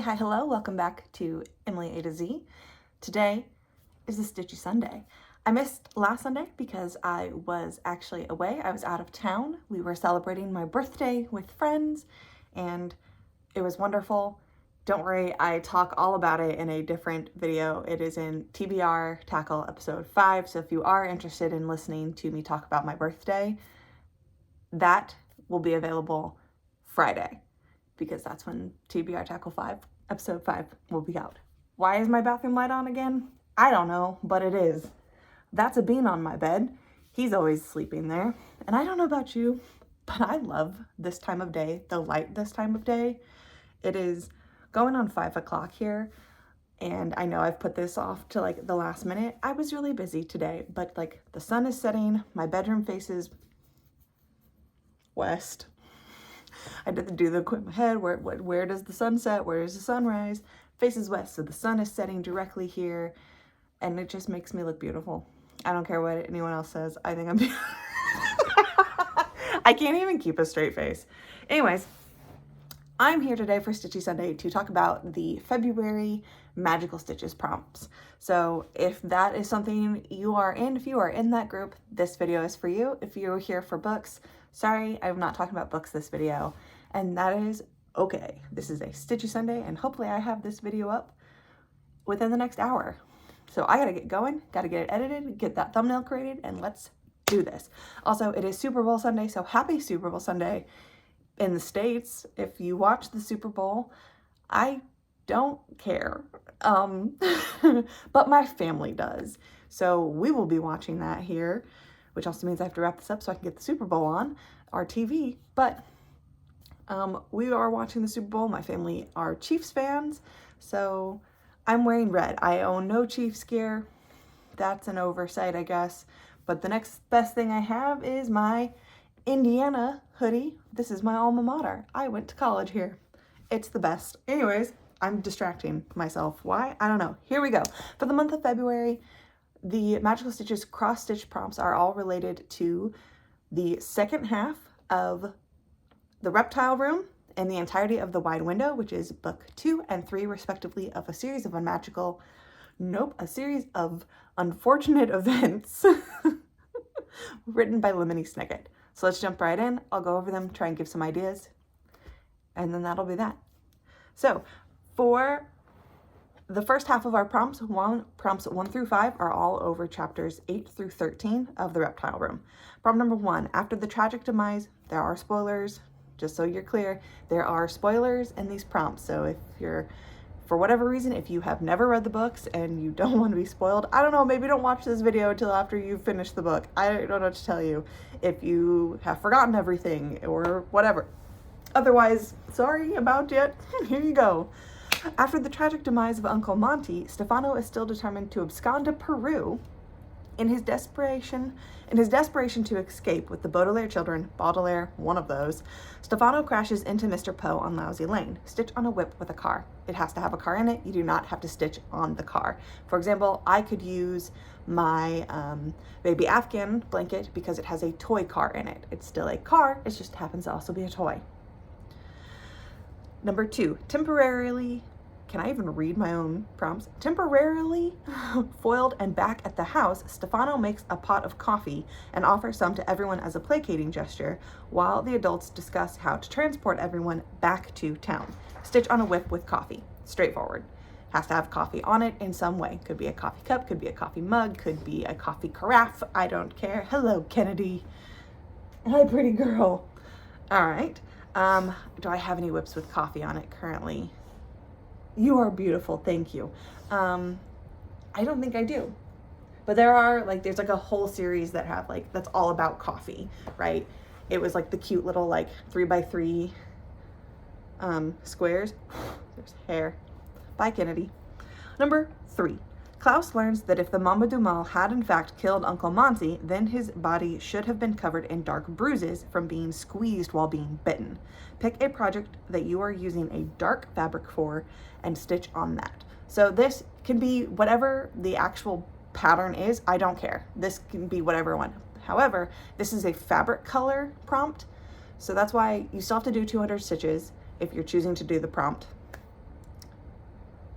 hi, hello, welcome back to Emily A to Z. Today is a Stitchy Sunday. I missed last Sunday because I was actually away. I was out of town. We were celebrating my birthday with friends and it was wonderful. Don't worry, I talk all about it in a different video. It is in TBR Tackle episode 5. So if you are interested in listening to me talk about my birthday, that will be available Friday, because that's when TBR Tackle 5, episode 5 will be out. Why is my bathroom light on again? I don't know, but it is. That's a bean on my bed. He's always sleeping there. And I don't know about you, but I love this time of day, the light this time of day. It is going on 5 o'clock here. And I know I've put this off to like the last minute. I was really busy today, but like the sun is setting. My bedroom faces west. I did do the quick in my head, where does the sun set? Where is the sunrise? Faces west, so the sun is setting directly here, and it just makes me look beautiful. I don't care what anyone else says. I think I'm beautiful. I can't even keep a straight face. Anyways, I'm here today for Stitchy Sunday to talk about the February Magical Stitches prompts. So if that is something you are in, if you are in that group, this video is for you. If you're here for books, sorry, I'm not talking about books this video, and that is okay. This is a Stitchy Sunday, and hopefully I have this video up within the next hour. So I gotta get going, gotta get it edited, get that thumbnail created, and let's do this. Also, it is Super Bowl Sunday, so happy Super Bowl Sunday in the States. If you watch the Super Bowl, I don't care, but my family does. So we will be watching that here, which also means I have to wrap this up so I can get the Super Bowl on our TV. But we are watching the Super Bowl. My family are Chiefs fans, so I'm wearing red. I own no Chiefs gear. That's an oversight, I guess. But the next best thing I have is my Indiana hoodie. This is my alma mater. I went to college here. It's the best. Anyways, I'm distracting myself. Why? I don't know. Here we go. For the month of February, the Magical Stitches cross-stitch prompts are all related to the second half of the Reptile Room and the entirety of the Wide Window, which is book 2 and 3, respectively, of a series of a series of unfortunate events written by Lemony Snicket. So let's jump right in. I'll go over them, try and give some ideas, and then that'll be that. So for the first half of our prompts 1 through 5 are all over chapters 8 through 13 of the Reptile Room. Prompt number 1, after the tragic demise, there are spoilers. Just so you're clear, there are spoilers in these prompts. So if you're, for whatever reason, if you have never read the books and you don't want to be spoiled, I don't know, maybe don't watch this video until after you've finished the book. I don't know what to tell you. If you have forgotten everything or whatever. Otherwise, sorry about it. Here you go. After the tragic demise of Uncle Monty, Stefano is still determined to abscond to Peru. In his desperation to escape with the Baudelaire children, one of those, Stefano crashes into Mr. Poe on Lousy Lane. Stitch on a whip with a car. It has to have a car in it. You do not have to stitch on the car. For example, I could use my baby Afghan blanket because it has a toy car in it. It's still a car, it just happens to also be a toy. Number 2, temporarily, can I even read my own prompts? Temporarily foiled and back at the house, Stefano makes a pot of coffee and offers some to everyone as a placating gesture, while the adults discuss how to transport everyone back to town. Stitch on a whip with coffee. Straightforward. Has to have coffee on it in some way. Could be a coffee cup, could be a coffee mug, could be a coffee carafe. I don't care. Hello, Kennedy. Hi, pretty girl. All right. Do I have any whips with coffee on it currently? You are beautiful, thank you. I don't think I do. But there's like a whole series that have that's all about coffee, right? It was like the cute little 3x3 squares. There's hair. Bye, Kennedy. Number 3. Klaus learns that if the Mamba du Mal had in fact killed Uncle Monty, then his body should have been covered in dark bruises from being squeezed while being bitten. Pick a project that you are using a dark fabric for and stitch on that. So this can be whatever the actual pattern is. I don't care. This can be whatever one. However, this is a fabric color prompt, so that's why you still have to do 200 stitches if you're choosing to do the prompt.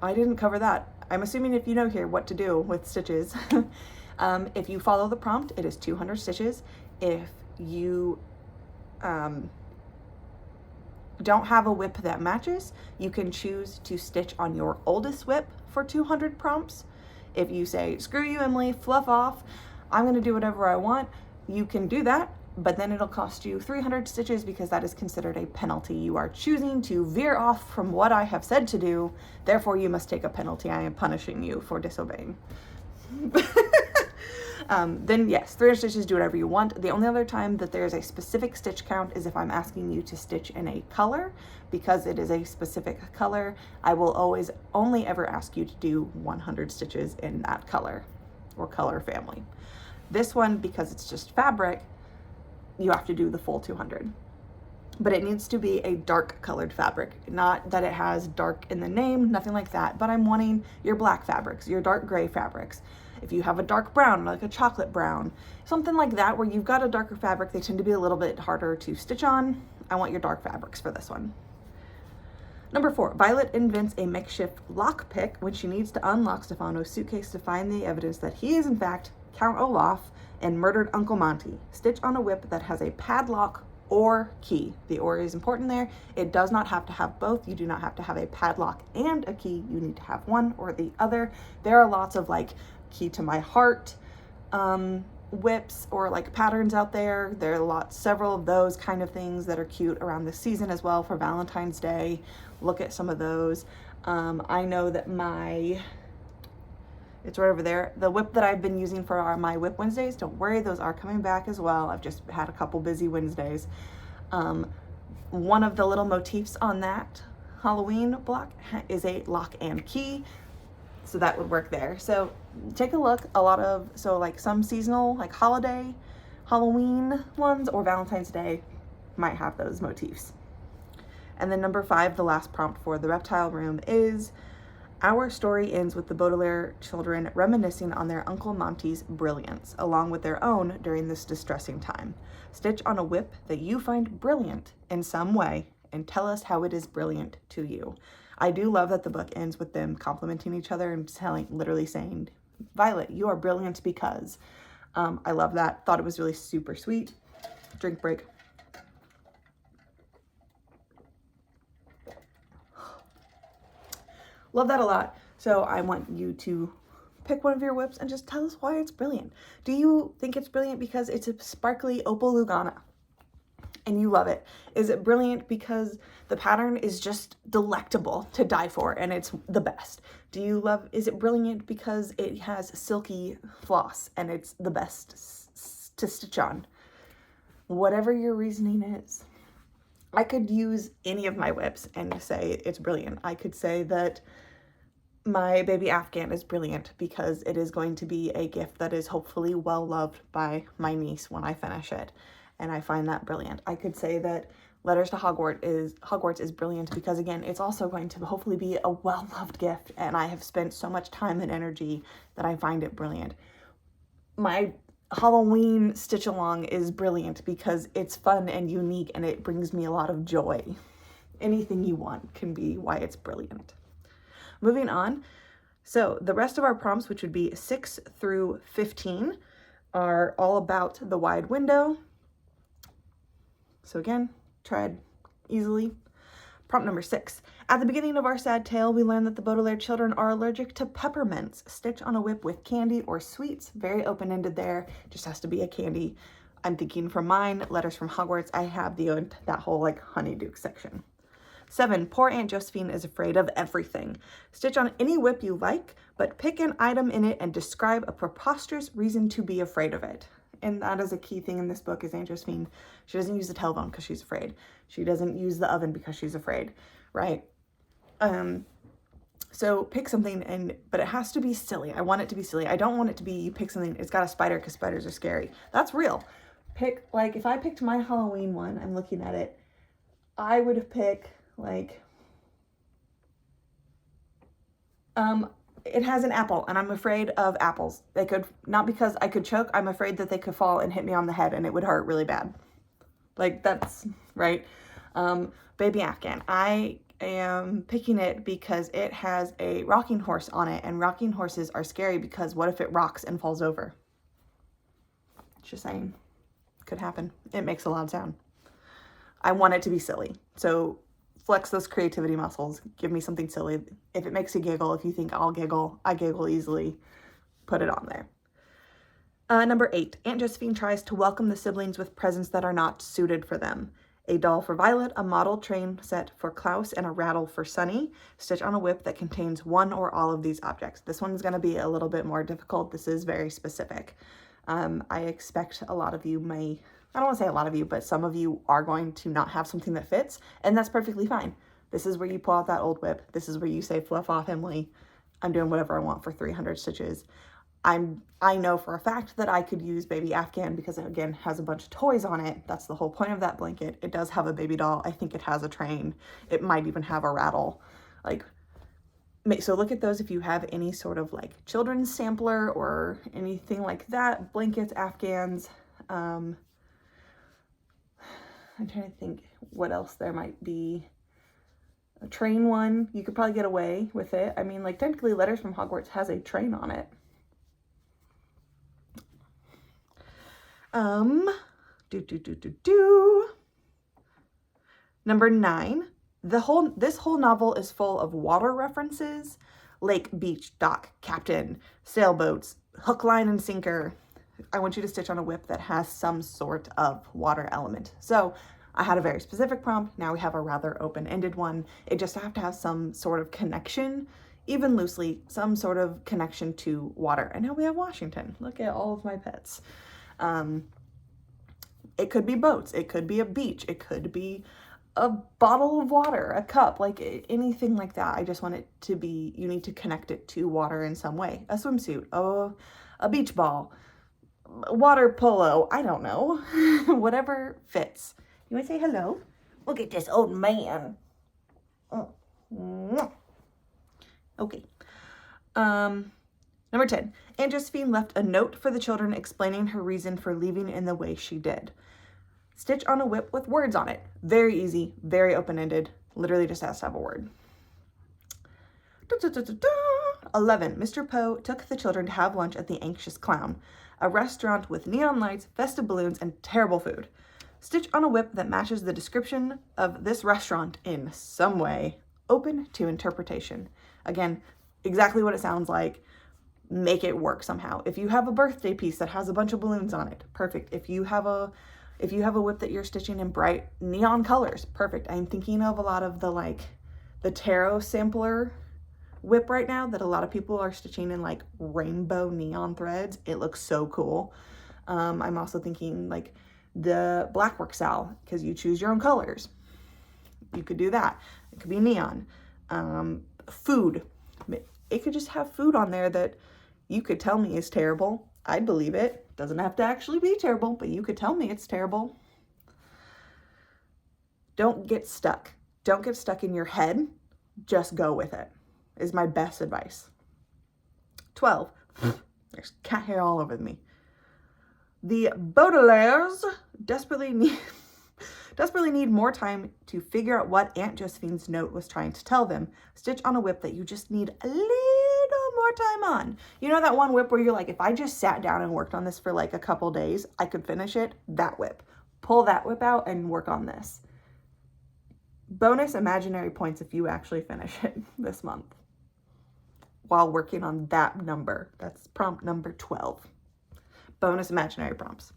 I didn't cover that. I'm assuming if you know here what to do with stitches. If you follow the prompt, it is 200 stitches. If you don't have a whip that matches, you can choose to stitch on your oldest whip for 200 prompts. If you say, screw you, Emily, fluff off, I'm gonna do whatever I want, you can do that, but then it'll cost you 300 stitches because that is considered a penalty. You are choosing to veer off from what I have said to do, therefore you must take a penalty. I am punishing you for disobeying. Then yes, 300 stitches, do whatever you want. The only other time that there is a specific stitch count is if I'm asking you to stitch in a color. Because it is a specific color, I will always only ever ask you to do 100 stitches in that color or color family. This one, because it's just fabric, you have to do the full 200. But it needs to be a dark colored fabric, not that it has dark in the name, nothing like that, but I'm wanting your black fabrics, your dark gray fabrics. If you have a dark brown, like a chocolate brown, something like that, where you've got a darker fabric, they tend to be a little bit harder to stitch on. I want your dark fabrics for this one. Number 4, Violet invents a makeshift lock pick when she needs to unlock Stefano's suitcase to find the evidence that he is in fact Count Olaf and murdered Uncle Monty. Stitch on a whip that has a padlock or key. The or is important there. It does not have to have both. You do not have to have a padlock and a key. You need to have one or the other. There are lots of like key to my heart whips or like patterns out there. There are several of those kind of things that are cute around this season as well for Valentine's Day. Look at some of those. I know that it's right over there. The whip that I've been using for my Whip Wednesdays, don't worry, those are coming back as well. I've just had a couple busy Wednesdays. One of the little motifs on that Halloween block is a lock and key. So that would work there. So take a look, like some seasonal, like holiday, Halloween ones or Valentine's Day might have those motifs. And then number 5, the last prompt for the reptile room is, our story ends with the Baudelaire children reminiscing on their Uncle Monty's brilliance, along with their own during this distressing time. Stitch on a whip that you find brilliant in some way and tell us how it is brilliant to you. I do love that the book ends with them complimenting each other and literally saying, Violet, you are brilliant because. I love that. Thought it was really super sweet. Drink break. Love that a lot. So I want you to pick one of your whips and just tell us why it's brilliant. Do you think it's brilliant because it's a sparkly opal Lugana and you love it? Is it brilliant because the pattern is just delectable to die for and it's the best? Is it brilliant because it has silky floss and it's the best to stitch on? Whatever your reasoning is. I could use any of my whips and say it's brilliant. I could say that my baby Afghan is brilliant because it is going to be a gift that is hopefully well loved by my niece when I finish it. And I find that brilliant. I could say that Letters to Hogwarts is brilliant because, again, it's also going to hopefully be a well-loved gift. And I have spent so much time and energy that I find it brilliant. My Halloween stitch along is brilliant because it's fun and unique and it brings me a lot of joy. Anything you want can be why it's brilliant. Moving on. So the rest of our prompts, which would be 6 through 15, are all about the wide window. So again, tread easily. Prompt number 6. At the beginning of our sad tale, we learn that the Baudelaire children are allergic to peppermints. Stitch on a whip with candy or sweets. Very open-ended there. Just has to be a candy. I'm thinking for mine, Letters from Hogwarts, I have that whole like honeydew section. 7. Poor Aunt Josephine is afraid of everything. Stitch on any whip you like, but pick an item in it and describe a preposterous reason to be afraid of it. And that is a key thing in this book is Aunt Josephine. She doesn't use the telephone because she's afraid. She doesn't use the oven because she's afraid, right? So pick something, but it has to be silly. I want it to be silly. I don't want it to be you pick something, it's got a spider because spiders are scary. That's real. Pick, like, if I picked my Halloween one, I'm looking at it, I would pick, like, it has an apple, and I'm afraid of apples. They could, not because I could choke, I'm afraid that they could fall and hit me on the head, and it would hurt really bad. Like, that's, right? Baby Afghan. I am picking it because it has a rocking horse on it, and rocking horses are scary because what if it rocks and falls over? Just saying. Could happen. It makes a loud sound. I want it to be silly. So flex those creativity muscles. Give me something silly. If it makes you giggle, if you think I'll giggle, I giggle easily, put it on there. Number 8, Aunt Josephine tries to welcome the siblings with presents that are not suited for them. A doll for Violet, a model train set for Klaus, and a rattle for Sunny. Stitch on a whip that contains one or all of these objects. This one's going to be a little bit more difficult. This is very specific. I expect a lot of you may, I don't want to say a lot of you, but some of you are going to not have something that fits, and that's perfectly fine. This is where you pull out that old whip. This is where you say, fluff off, Emily. I'm doing whatever I want for 300 stitches. I know for a fact that I could use baby Afghan because it, again, has a bunch of toys on it. That's the whole point of that blanket. It does have a baby doll. I think it has a train. It might even have a rattle. Like, so look at those if you have any sort of like children's sampler or anything like that. Blankets, Afghans. I'm trying to think what else there might be. A train one. You could probably get away with it. I mean, like technically Letters from Hogwarts has a train on it. Number 9. This whole novel is full of water references. Lake, beach, dock, captain, sailboats, hook, line, and sinker. I want you to stitch on a whip that has some sort of water element. So I had a very specific prompt. Now we have a rather open-ended one. It just have to have some sort of connection, even loosely, some sort of connection to water. And now we have Washington. Look at all of my pets. It could be boats. It could be a beach. It could be a bottle of water, a cup, like anything like that. I just want it to be, you need to connect it to water in some way. A swimsuit, a beach ball, water polo, I don't know. Whatever fits. You want to say hello? Look at this old man. Oh. Okay. Number 10, Aunt Josephine left a note for the children explaining her reason for leaving in the way she did. Stitch on a whip with words on it. Very easy, very open-ended. Literally just has to have a word. 11, Mr. Poe took the children to have lunch at the Anxious Clown, a restaurant with neon lights, festive balloons, and terrible food. Stitch on a whip that matches the description of this restaurant in some way. Open to interpretation. Again, exactly what it sounds like. Make it work somehow. If you have a birthday piece that has a bunch of balloons on it, perfect. If you have a whip that you're stitching in bright neon colors, perfect. I'm thinking of a lot of the tarot sampler whip right now that a lot of people are stitching in like rainbow neon threads. It looks so cool. I'm also thinking like the Blackwork Sal, because you choose your own colors. You could do that. It could be neon. Food. It could just have food on there that you could tell me is terrible. I'd believe it. Doesn't have to actually be terrible, but you could tell me it's terrible. Don't get stuck. Don't get stuck in your head. Just go with it, is my best advice. 12. There's cat hair all over me. The Baudelaires desperately need more time to figure out what Aunt Josephine's note was trying to tell them. Stitch on a whip that you just need a little more time on. You know that one whip where you're like, if I just sat down and worked on this for like a couple days, I could finish it? That whip. Pull that whip out and work on this. Bonus imaginary points if you actually finish it this month while working on that number. That's prompt number 12. Bonus imaginary prompts.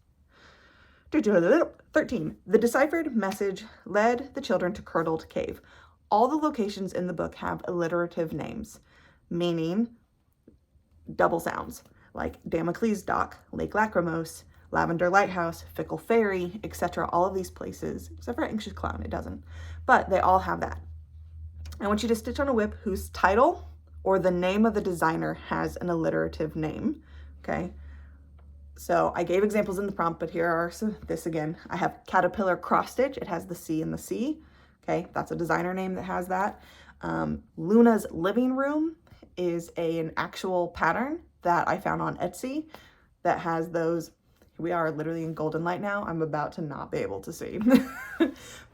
13. The deciphered message led the children to Curdled Cave. All the locations in the book have alliterative names, meaning double sounds, like Damocles Dock, Lake Lachrymose, Lavender Lighthouse, Fickle Fairy, etc. All of these places, except for Anxious Clown, it doesn't. But they all have that. I want you to stitch on a whip whose title or the name of the designer has an alliterative name, okay? So I gave examples in the prompt, but here are this again. I have Caterpillar Cross Stitch. It has the C in the C. Okay, that's a designer name that has that. Luna's Living Room is an actual pattern that I found on Etsy that has those. We are literally in golden light now. I'm about to not be able to see.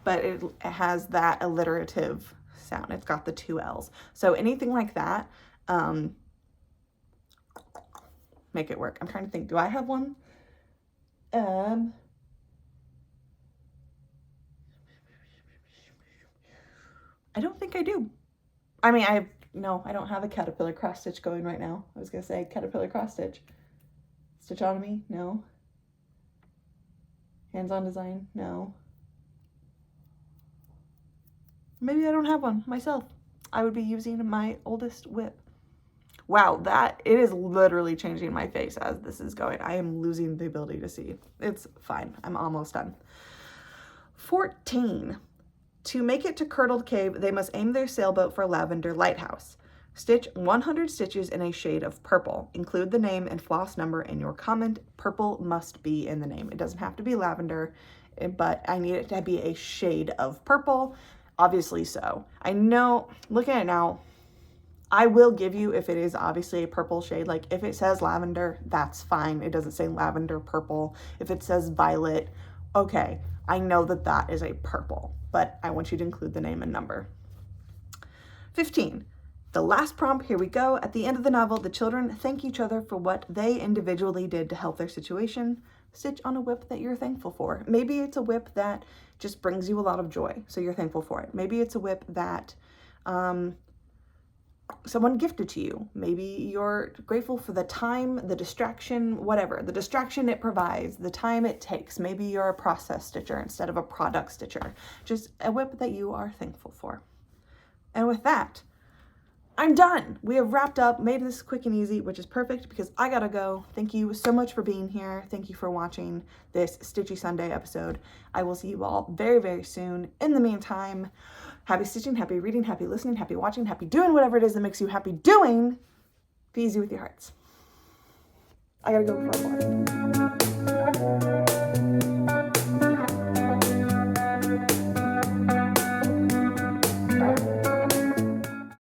But it has that alliterative sound. It's got the 2 L's. So anything like that, make it work. I'm trying to think, do I have one? I don't think I do. I mean, no, I don't have a caterpillar cross stitch going right now. I was gonna say caterpillar cross stitch. Stitchotomy? No. Hands-on design? No. Maybe I don't have one myself. I would be using my oldest whip. Wow, it is literally changing my face as this is going. I am losing the ability to see. It's fine. I'm almost done. 14. To make it to Curdled Cave, they must aim their sailboat for Lavender Lighthouse. Stitch 100 stitches in a shade of purple. Include the name and floss number in your comment. Purple must be in the name. It doesn't have to be lavender, but I need it to be a shade of purple. Obviously so. I know, looking at it now, I will give you if it is obviously a purple shade. Like if it says lavender, that's fine. It doesn't say lavender purple. If it says violet, okay, I know that that is a purple, but I want you to include the name and number. 15. The last prompt, here we go. At the end of the novel, the children thank each other for what they individually did to help their situation. Stitch on a whip that you're thankful for. Maybe it's a whip that just brings you a lot of joy, so you're thankful for it. Maybe it's a whip that someone gifted to you. Maybe you're grateful for the time, the distraction, whatever. The distraction it provides, the time it takes. Maybe you're a process stitcher instead of a product stitcher. Just a whip that you are thankful for. And with that, I'm done. We have wrapped up, made this quick and easy, which is perfect because I gotta go. Thank you so much for being here. Thank you for watching this Stitchy Sunday episode. I will see you all very, very soon. In the meantime, happy stitching, happy reading, happy listening, happy watching, happy doing whatever it is that makes you happy doing. Be easy with your hearts. I gotta go before I